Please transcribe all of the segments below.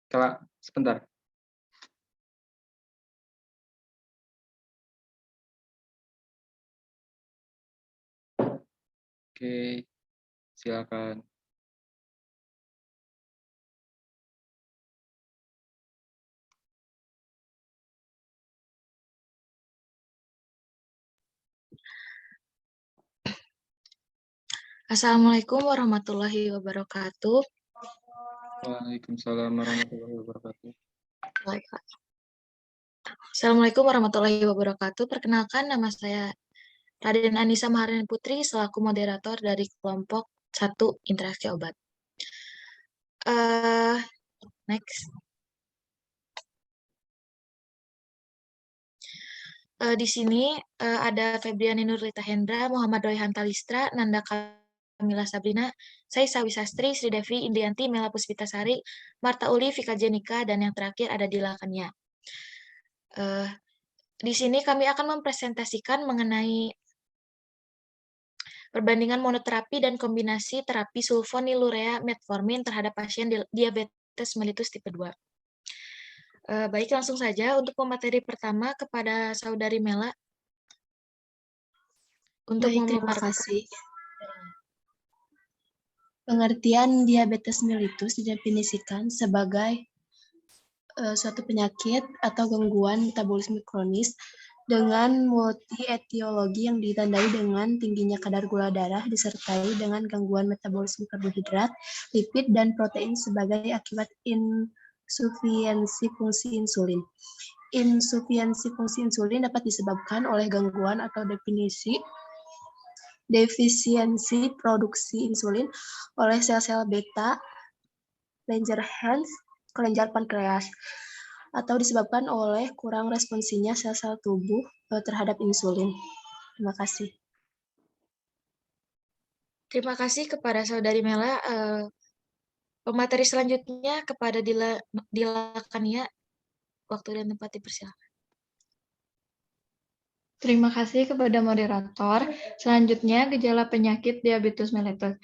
Kak, sebentar. Oke, silakan. Assalamualaikum warahmatullahi wabarakatuh. Waalaikumsalam warahmatullahi wabarakatuh. Assalamualaikum warahmatullahi wabarakatuh. Perkenalkan, nama saya Raden Anissa Maharani Putri selaku moderator dari kelompok 1 Interaksi Obat. Next. Di sini ada Febriani Nurlita Hendra, Muhammad Royhan Talistra, Nanda Kamila Sabrina, saya Sawi Sastri, Sri Devi Indianti, Mela Puspitasari, Marta Uli, Vika Jenika, dan yang terakhir ada Dila Kania. Di sini kami akan mempresentasikan mengenai perbandingan monoterapi dan kombinasi terapi sulfonilurea metformin terhadap pasien diabetes mellitus tipe 2. Baik, langsung saja untuk pemateri pertama kepada Saudari Mela. Untuk Baik, terima kasih. Pengertian diabetes mellitus didefinisikan sebagai suatu penyakit atau gangguan metabolisme kronis dengan multi-etiologi yang ditandai dengan tingginya kadar gula darah disertai dengan gangguan metabolisme karbohidrat, lipid, dan protein sebagai akibat insufiensi fungsi insulin. Insufiensi fungsi insulin dapat disebabkan oleh gangguan atau defisiensi produksi insulin oleh sel-sel beta, Langerhans, kelenjar pankreas, atau disebabkan oleh kurang responsinya sel-sel tubuh terhadap insulin. Terima kasih. Terima kasih kepada Saudari Mela. Pemateri selanjutnya kepada Dila Kania. Waktu dan tempat dipersilakan. Terima kasih kepada moderator. Selanjutnya, gejala penyakit diabetes mellitus.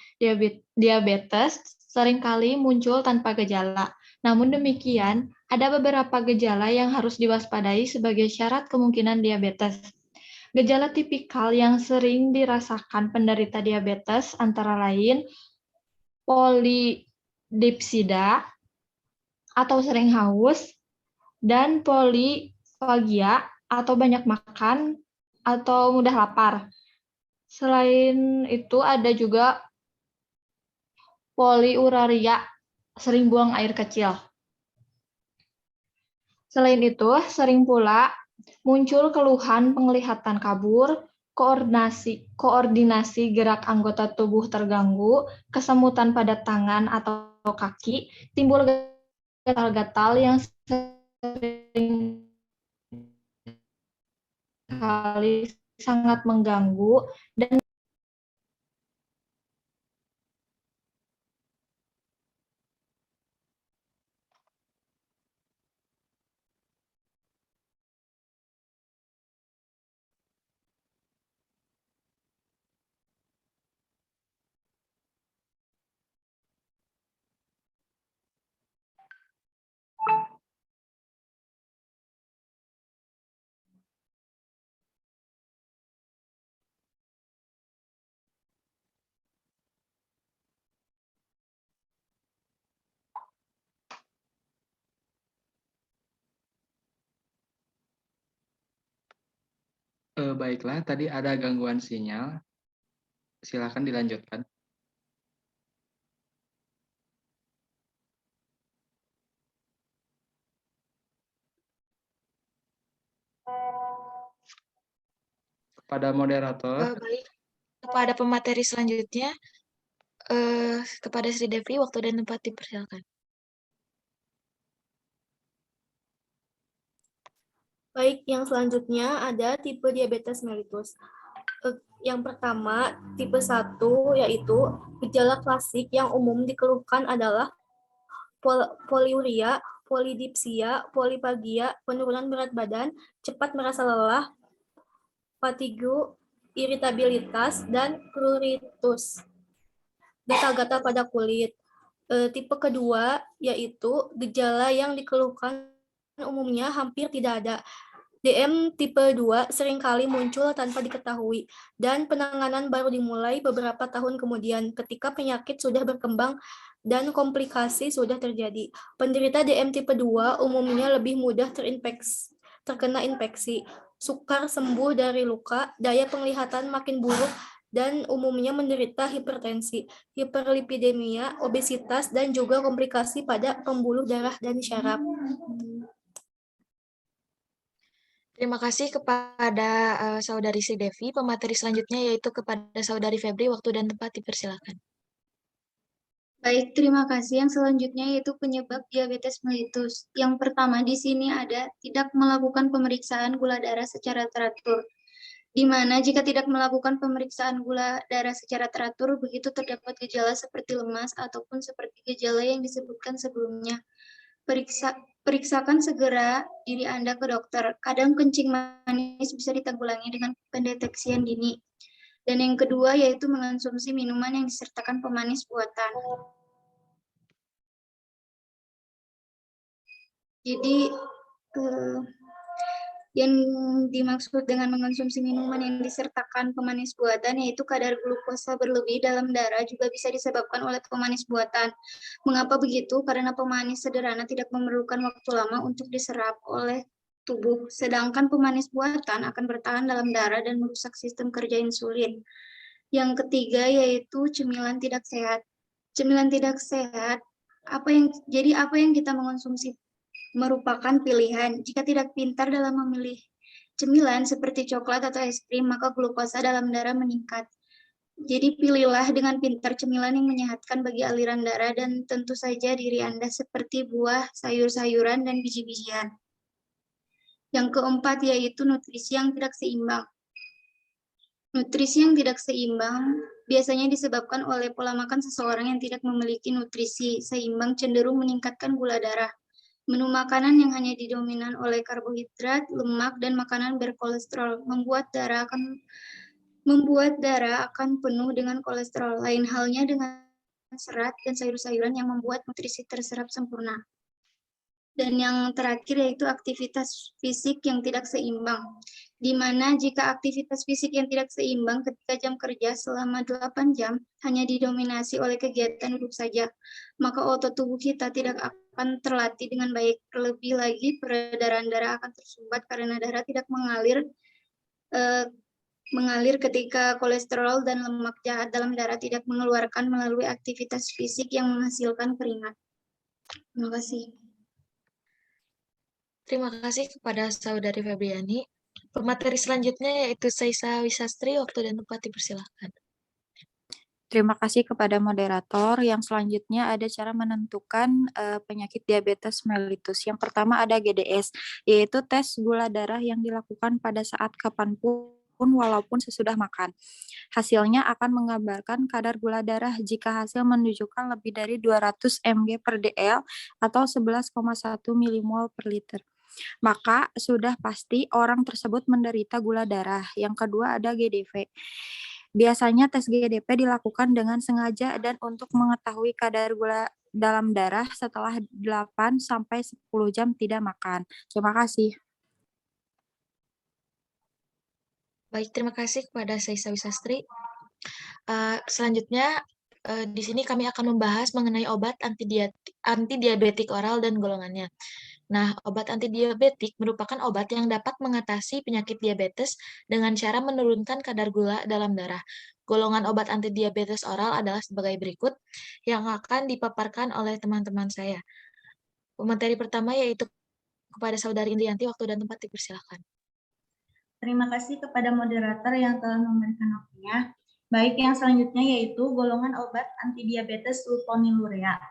Diabetes seringkali muncul tanpa gejala. Namun demikian, ada beberapa gejala yang harus diwaspadai sebagai syarat kemungkinan diabetes. Gejala tipikal yang sering dirasakan penderita diabetes antara lain polidipsida atau sering haus, dan polifagia atau banyak makan atau mudah lapar. Selain itu ada juga poliuria, sering buang air kecil. Selain itu, sering pula muncul keluhan penglihatan kabur, koordinasi gerak anggota tubuh terganggu, kesemutan pada tangan atau kaki, timbul gatal-gatal yang sering kali sangat mengganggu dan Baiklah, tadi ada gangguan sinyal. Silakan dilanjutkan. Kepada moderator. Baik, kepada pemateri selanjutnya, kepada Sri Devi, waktu dan tempat dipersilakan. Baik, yang selanjutnya ada tipe diabetes mellitus. Yang pertama, tipe 1, yaitu gejala klasik yang umum dikeluhkan adalah poliuria, polidipsia, polifagia, penurunan berat badan, cepat merasa lelah, fatigue, iritabilitas, dan pruritus. Gatal-gatal pada kulit. Tipe kedua yaitu gejala yang dikeluhkan umumnya hampir tidak ada. DM tipe 2 seringkali muncul tanpa diketahui, dan penanganan baru dimulai beberapa tahun kemudian ketika penyakit sudah berkembang dan komplikasi sudah terjadi. Penderita DM tipe 2 umumnya lebih mudah terkena infeksi, sukar sembuh dari luka, daya penglihatan makin buruk, dan umumnya menderita hipertensi, hiperlipidemia, obesitas, dan juga komplikasi pada pembuluh darah dan syaraf. Terima kasih kepada Saudari Sri Devi. Pemateri selanjutnya yaitu kepada Saudari Febri. Waktu dan tempat dipersilakan. Baik, terima kasih. Yang selanjutnya yaitu penyebab diabetes mellitus. Yang pertama di sini ada tidak melakukan pemeriksaan gula darah secara teratur. Di mana jika tidak melakukan pemeriksaan gula darah secara teratur, begitu terdapat gejala seperti lemas ataupun seperti gejala yang disebutkan sebelumnya. Periksakan segera diri Anda ke dokter. Kadang kencing manis bisa ditanggulangi dengan pendeteksian dini. Dan yang kedua yaitu mengonsumsi minuman yang disertakan pemanis buatan. Jadi yang dimaksud dengan mengonsumsi minuman yang disertakan pemanis buatan yaitu kadar glukosa berlebih dalam darah juga bisa disebabkan oleh pemanis buatan. Mengapa begitu? Karena pemanis sederhana tidak memerlukan waktu lama untuk diserap oleh tubuh, sedangkan pemanis buatan akan bertahan dalam darah dan merusak sistem kerja insulin. Yang ketiga yaitu cemilan tidak sehat. Cemilan tidak sehat, apa yang kita mengonsumsi merupakan pilihan. Jika tidak pintar dalam memilih cemilan seperti coklat atau es krim, maka glukosa dalam darah meningkat. Jadi pilihlah dengan pintar cemilan yang menyehatkan bagi aliran darah dan tentu saja diri Anda seperti buah, sayur-sayuran, dan biji-bijian. Yang keempat yaitu nutrisi yang tidak seimbang. Nutrisi yang tidak seimbang biasanya disebabkan oleh pola makan seseorang yang tidak memiliki nutrisi seimbang cenderung meningkatkan gula darah. Menu makanan yang hanya didominan oleh karbohidrat, lemak, dan makanan berkolesterol membuat darah akan penuh dengan kolesterol. Lain halnya dengan serat dan sayur-sayuran yang membuat nutrisi terserap sempurna. Dan yang terakhir yaitu aktivitas fisik yang tidak seimbang. Di mana jika aktivitas fisik yang tidak seimbang ketika jam kerja selama 8 jam hanya didominasi oleh kegiatan duduk saja, maka otot tubuh kita tidak akan terlatih dengan baik. Terlebih lagi peredaran darah akan tersumbat karena darah tidak mengalir ketika kolesterol dan lemak jahat dalam darah tidak mengeluarkan melalui aktivitas fisik yang menghasilkan keringat. Terima kasih. Terima kasih kepada Saudari Febriani. Pemateri selanjutnya yaitu Saisa Wisastri. Waktu dan tempat dipersilakan. Terima kasih kepada moderator. Yang selanjutnya ada cara menentukan penyakit diabetes mellitus. Yang pertama ada GDS, yaitu tes gula darah yang dilakukan pada saat kapanpun walaupun sesudah makan. Hasilnya akan menggambarkan kadar gula darah jika hasil menunjukkan lebih dari 200 mg per dl atau 11,1 milimol per liter. Maka sudah pasti orang tersebut menderita gula darah. Yang kedua ada GDV. Biasanya tes GDP dilakukan dengan sengaja dan untuk mengetahui kadar gula dalam darah setelah 8 sampai 10 jam tidak makan. Terima kasih. Baik, terima kasih kepada Saisa Wisastri. Selanjutnya di sini kami akan membahas mengenai obat antidiabetik oral dan golongannya. Nah, obat antidiabetik merupakan obat yang dapat mengatasi penyakit diabetes dengan cara menurunkan kadar gula dalam darah. Golongan obat antidiabetes oral adalah sebagai berikut yang akan dipaparkan oleh teman-teman saya. Pemateri pertama yaitu kepada Saudari Indrianti. Waktu dan tempat dipersilakan. Terima kasih kepada moderator yang telah memberikan waktunya. Baik, yang selanjutnya yaitu golongan obat antidiabetes sulfonylurea.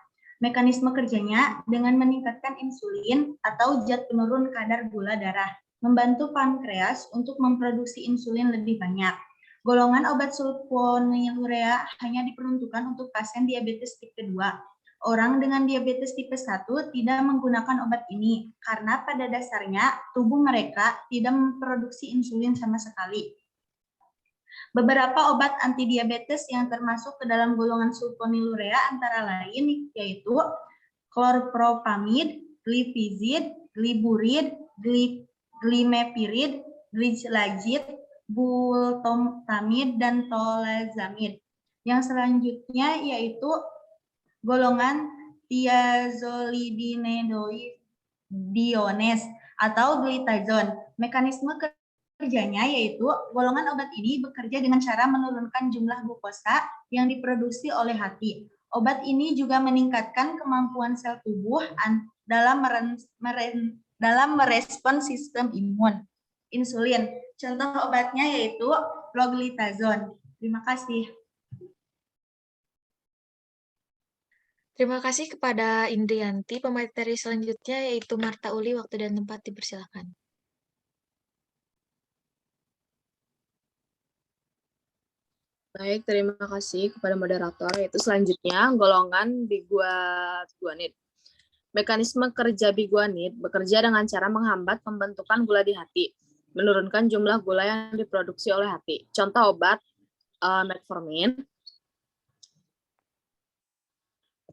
Mekanisme kerjanya dengan meningkatkan insulin atau zat penurun kadar gula darah, membantu pankreas untuk memproduksi insulin lebih banyak. Golongan obat sulfonylurea hanya diperuntukkan untuk pasien diabetes tipe 2. Orang dengan diabetes tipe 1 tidak menggunakan obat ini karena pada dasarnya tubuh mereka tidak memproduksi insulin sama sekali. Beberapa obat antidiabetes yang termasuk ke dalam golongan sulfonylurea antara lain yaitu chlorpropamid, glifizid, gliburid, glimepirid, gliclazid, bultomtamid, dan tolazamid. Yang selanjutnya yaitu golongan thiazolidinediones atau glitazone. Mekanisme kerjanya yaitu golongan obat ini bekerja dengan cara menurunkan jumlah glukosa yang diproduksi oleh hati. Obat ini juga meningkatkan kemampuan sel tubuh dalam merespons sistem imun. Insulin. Contoh obatnya yaitu loglitazone. Terima kasih. Terima kasih kepada Indrianti. Pemateri selanjutnya yaitu Marta Uli. Waktu dan tempat dipersilakan. Baik, terima kasih kepada moderator. Yaitu selanjutnya golongan biguanid. Mekanisme kerja biguanid bekerja dengan cara menghambat pembentukan gula di hati, menurunkan jumlah gula yang diproduksi oleh hati. Contoh obat metformin.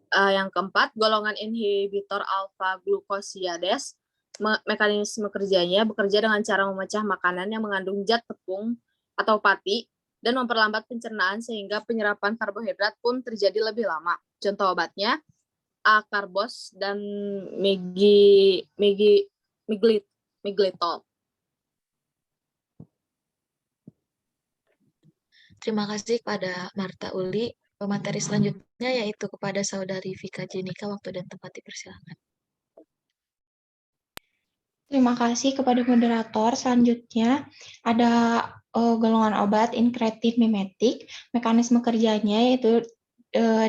Yang keempat, golongan inhibitor alfa glukosiades. Mekanisme kerjanya bekerja dengan cara memecah makanan yang mengandung zat tepung atau pati dan memperlambat pencernaan sehingga penyerapan karbohidrat pun terjadi lebih lama. Contoh obatnya akarbos dan miglitol. Terima kasih kepada Marta Uli. Pemateri selanjutnya yaitu kepada Saudari Vika Jenika. Waktu dan tempat dipersilakan. Terima kasih kepada moderator. Selanjutnya ada golongan obat incretin mimetik. Mekanisme kerjanya yaitu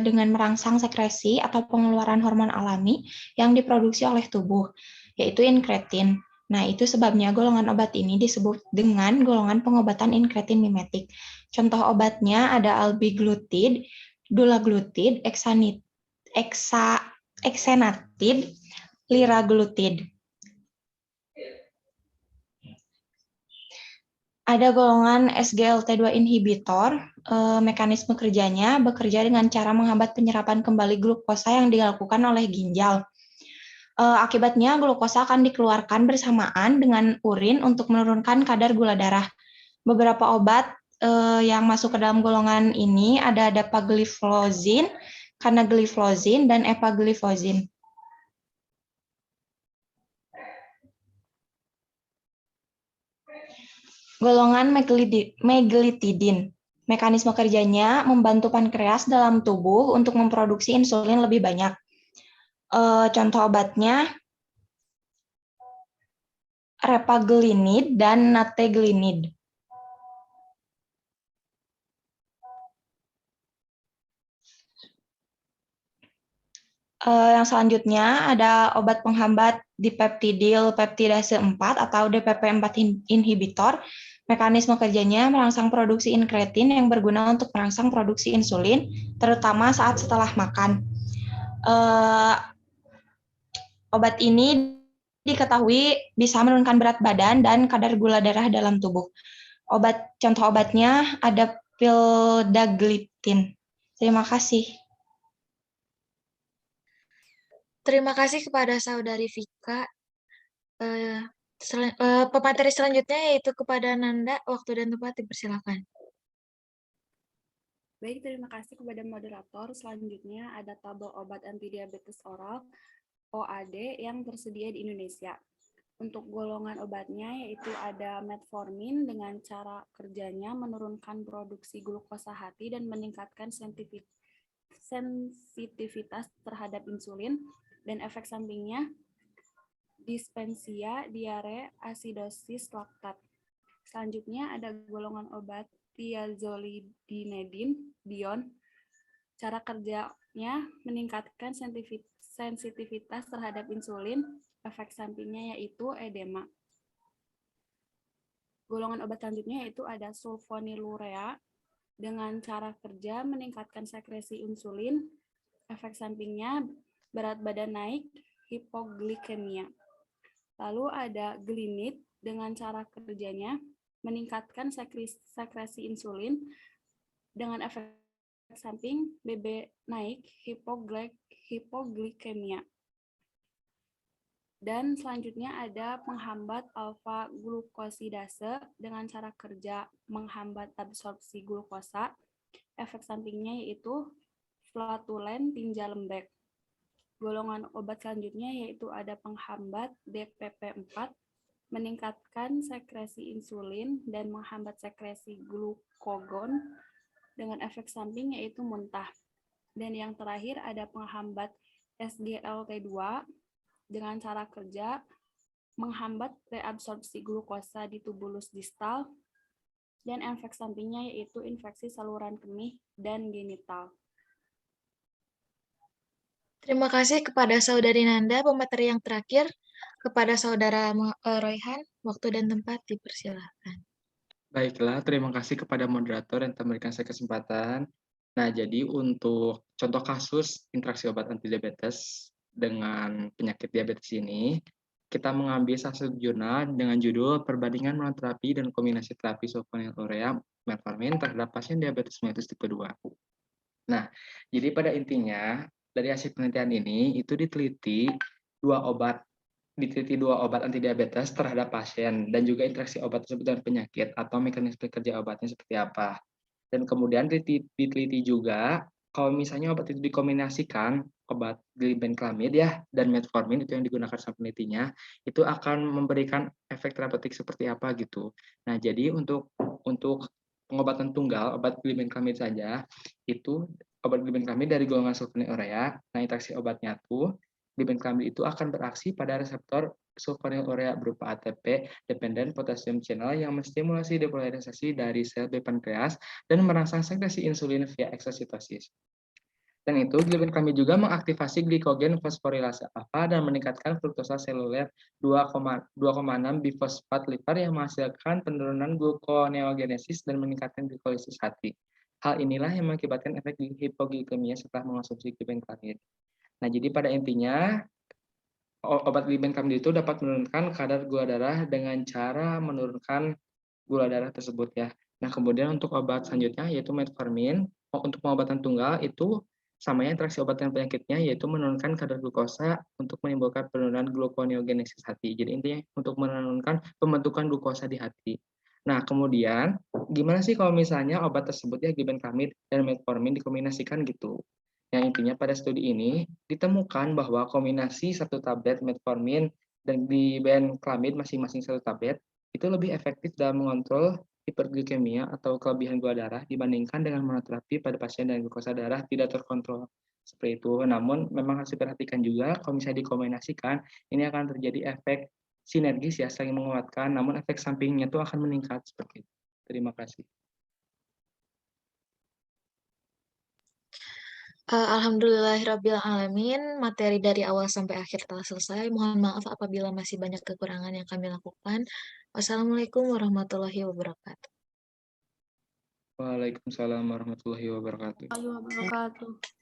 dengan merangsang sekresi atau pengeluaran hormon alami yang diproduksi oleh tubuh, yaitu incretin. Nah, itu sebabnya golongan obat ini disebut dengan golongan pengobatan incretin mimetik. Contoh obatnya ada albiglutid, dulaglutid, exenatid, liraglutid. Ada golongan SGLT2 inhibitor, mekanisme kerjanya bekerja dengan cara menghambat penyerapan kembali glukosa yang dilakukan oleh ginjal. Akibatnya glukosa akan dikeluarkan bersamaan dengan urin untuk menurunkan kadar gula darah. Beberapa obat yang masuk ke dalam golongan ini ada dapagliflozin, canagliflozin, dan epagliflozin. Golongan meglitidin. Mekanisme kerjanya membantu pankreas dalam tubuh untuk memproduksi insulin lebih banyak. Contoh obatnya repaglinid dan nateglinid. Yang selanjutnya ada obat penghambat dipeptidil peptidase 4 atau DPP4 inhibitor. Mekanisme kerjanya merangsang produksi incretin yang berguna untuk merangsang produksi insulin, terutama saat setelah makan. Obat ini diketahui bisa menurunkan berat badan dan kadar gula darah dalam tubuh. Contoh obatnya ada pildaglitin. Terima kasih. Terima kasih kepada Saudari Vika. Pemateri selanjutnya yaitu kepada Nanda. Waktu dan tempat dipersilakan. Baik, terima kasih kepada moderator. Selanjutnya ada tabel obat antidiabetes oral OAD yang tersedia di Indonesia. Untuk golongan obatnya yaitu ada metformin dengan cara kerjanya menurunkan produksi glukosa hati dan meningkatkan sensitivitas terhadap insulin, dan efek sampingnya dispepsia, diare, asidosis laktat. Selanjutnya ada golongan obat thiazolidinedin dion. Cara kerjanya meningkatkan sensitivitas terhadap insulin, efek sampingnya yaitu edema. Golongan obat selanjutnya yaitu ada sulfonylurea dengan cara kerja meningkatkan sekresi insulin, efek sampingnya berat badan naik, hipoglikemia. Lalu ada glinid dengan cara kerjanya meningkatkan sekresi insulin dengan efek samping BB naik, hipoglikemia. Dan selanjutnya ada penghambat alfa glukosidase dengan cara kerja menghambat absorpsi glukosa. Efek sampingnya yaitu flatulen tinja lembek. Golongan obat selanjutnya yaitu ada penghambat DPP4, meningkatkan sekresi insulin dan menghambat sekresi glukagon dengan efek samping yaitu muntah. Dan yang terakhir ada penghambat SGLT2 dengan cara kerja menghambat reabsorpsi glukosa di tubulus distal, dan efek sampingnya yaitu infeksi saluran kemih dan genital. Terima kasih kepada Saudari Nanda. Pemateri yang terakhir kepada Saudara Royhan, waktu dan tempat dipersilahkan. Baiklah, terima kasih kepada moderator yang telah memberikan saya kesempatan. Nah, jadi untuk contoh kasus interaksi obat antidiabetes dengan penyakit diabetes ini, kita mengambil satu jurnal dengan judul Perbandingan monoterapi dan kombinasi terapi sulfonylurea metformin terhadap pasien diabetes mellitus tipe 2. Nah, jadi pada intinya dari hasil penelitian ini itu diteliti dua obat antidiabetes terhadap pasien dan juga interaksi obat tersebut dengan penyakit atau mekanisme kerja obatnya seperti apa. Dan kemudian diteliti juga kalau misalnya obat itu dikombinasikan, obat glibenclamid ya dan metformin itu yang digunakan sama penelitinya, itu akan memberikan efek terapeutik seperti apa gitu. Nah, jadi untuk pengobatan tunggal obat glibenclamid saja itu obat glibenclamid dari golongan sulfonylurea. Nah, interaksi obatnya tuh glibenclamid itu akan beraksi pada reseptor sulfonylurea berupa ATP dependent potassium channel yang menstimulasi depolarisasi dari sel B pankreas dan merangsang sekresi insulin via eksositosis. Dan itu glibenclamid juga mengaktifasi glikogen fosforilase alfa dan meningkatkan fruktosa seluler 2,6 bifosfat liver yang menghasilkan penurunan gluconeogenesis dan meningkatkan glikolisis hati. Hal inilah yang mengakibatkan efek hipoglikemia setelah mengonsumsi glibenclamid. Nah, jadi pada intinya obat glibenclamid itu dapat menurunkan kadar gula darah dengan cara menurunkan gula darah tersebut ya. Nah, kemudian untuk obat selanjutnya yaitu metformin. Untuk pengobatan tunggal itu samanya interaksi obat dan penyakitnya yaitu menurunkan kadar glukosa untuk menimbulkan penurunan gluconeogenesis hati. Jadi intinya untuk menurunkan pembentukan glukosa di hati. Nah, kemudian gimana sih kalau misalnya obat tersebut ya glibenclamid dan metformin dikombinasikan gitu? Yang intinya pada studi ini ditemukan bahwa kombinasi satu tablet metformin dan glibenclamid masing-masing satu tablet itu lebih efektif dalam mengontrol hiperglikemia atau kelebihan gula darah dibandingkan dengan monoterapi pada pasien dengan glukosa darah tidak terkontrol seperti itu. Namun memang harus diperhatikan juga kalau misalnya dikombinasikan ini akan terjadi efek sinergis ya saling menguatkan, namun efek sampingnya itu akan meningkat seperti itu. Terima kasih. Alhamdulillahirrabbilalamin, materi dari awal sampai akhir telah selesai. Mohon maaf apabila masih banyak kekurangan yang kami lakukan. Wassalamualaikum warahmatullahi wabarakatuh. Waalaikumsalam warahmatullahi wabarakatuh. Wabarakatuh.